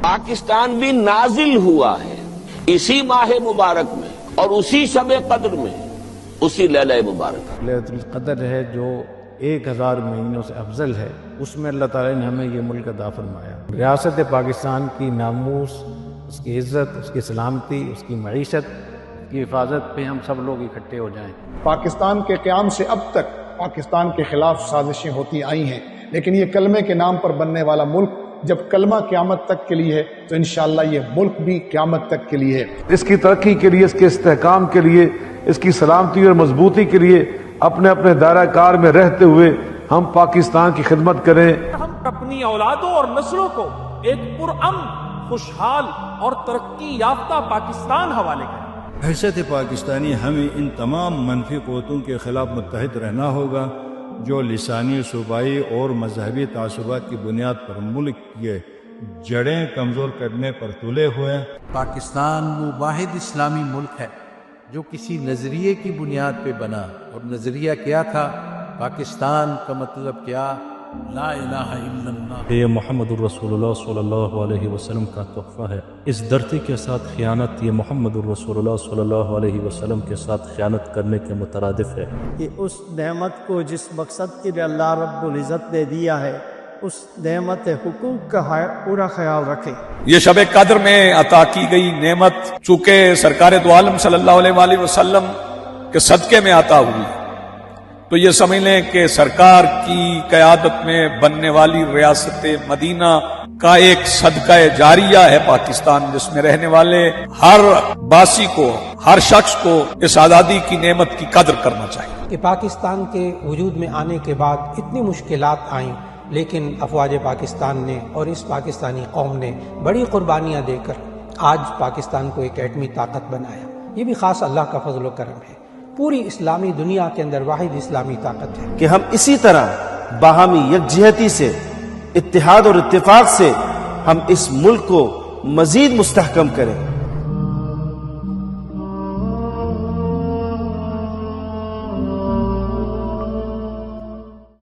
پاکستان بھی نازل ہوا ہے اسی ماہ مبارک میں اور اسی شب قدر میں، اسی لیلہ مبارکہ۔ لیلۃ القدر ہے جو 1000 مہینوں سے افضل ہے، اس میں اللہ تعالیٰ نے ہمیں یہ ملک عطا فرمایا۔ ریاست پاکستان کی ناموس، اس کی عزت، اس کی سلامتی، اس کی معیشت کی حفاظت پہ ہم سب لوگ اکٹھے ہو جائیں۔ پاکستان کے قیام سے اب تک پاکستان کے خلاف سازشیں ہوتی آئی ہیں، لیکن یہ کلمے کے نام پر بننے والا ملک جب کلمہ قیامت تک کے لیے ہے تو انشاءاللہ یہ ملک بھی قیامت تک کے لیے ہے۔ اس کی ترقی کے لیے، اس کے استحکام کے لیے، اس کی سلامتی اور مضبوطی کے لیے اپنے اپنے دائرہ کار میں رہتے ہوئے ہم پاکستان کی خدمت کریں۔ ہم اپنی اولادوں اور نسلوں کو ایک پرامن، خوشحال اور ترقی یافتہ پاکستان حوالے کریں۔ حیثیت پاکستانی ہمیں ان تمام منفی قوتوں کے خلاف متحد رہنا ہوگا جو لسانی، صوبائی اور مذہبی تعصبات کی بنیاد پر ملک کی جڑیں کمزور کرنے پر تلے ہوئے ہیں۔ پاکستان وہ واحد اسلامی ملک ہے جو کسی نظریے کی بنیاد پہ بنا، اور نظریہ کیا تھا؟ پاکستان کا مطلب کیا؟ لا الہ الا اللہ۔ یہ محمد الرسول اللہ صلی اللہ علیہ وسلم کا تحفہ ہے۔ اس دھرتی کے ساتھ خیانت یہ محمد الرسول اللہ صلی اللہ علیہ وسلم کے ساتھ خیانت کرنے کے مترادف ہے۔ کہ اس نعمت کو جس مقصد کے لیے اللہ رب العزت نے دیا ہے، اس نعمت حقوق کا پورا خیال رکھیں۔ یہ شب قدر میں عطا کی گئی نعمت چونکہ سرکار دو عالم صلی اللہ علیہ وسلم کے صدقے میں عطا ہوئی، تو یہ سمجھ لیں کہ سرکار کی قیادت میں بننے والی ریاست مدینہ کا ایک صدقہ جاریہ ہے پاکستان، جس میں رہنے والے ہر باسی کو، ہر شخص کو اس آزادی کی نعمت کی قدر کرنا چاہیے۔ کہ پاکستان کے وجود میں آنے کے بعد اتنی مشکلات آئیں، لیکن افواج پاکستان نے اور اس پاکستانی قوم نے بڑی قربانیاں دے کر آج پاکستان کو ایک ایٹمی طاقت بنایا۔ یہ بھی خاص اللہ کا فضل و کرم ہے۔ پوری اسلامی دنیا کے اندر واحد اسلامی طاقت ہے کہ ہم اسی طرح باہمی یکجہتی سے، اتحاد اور اتفاق سے ہم اس ملک کو مزید مستحکم کریں۔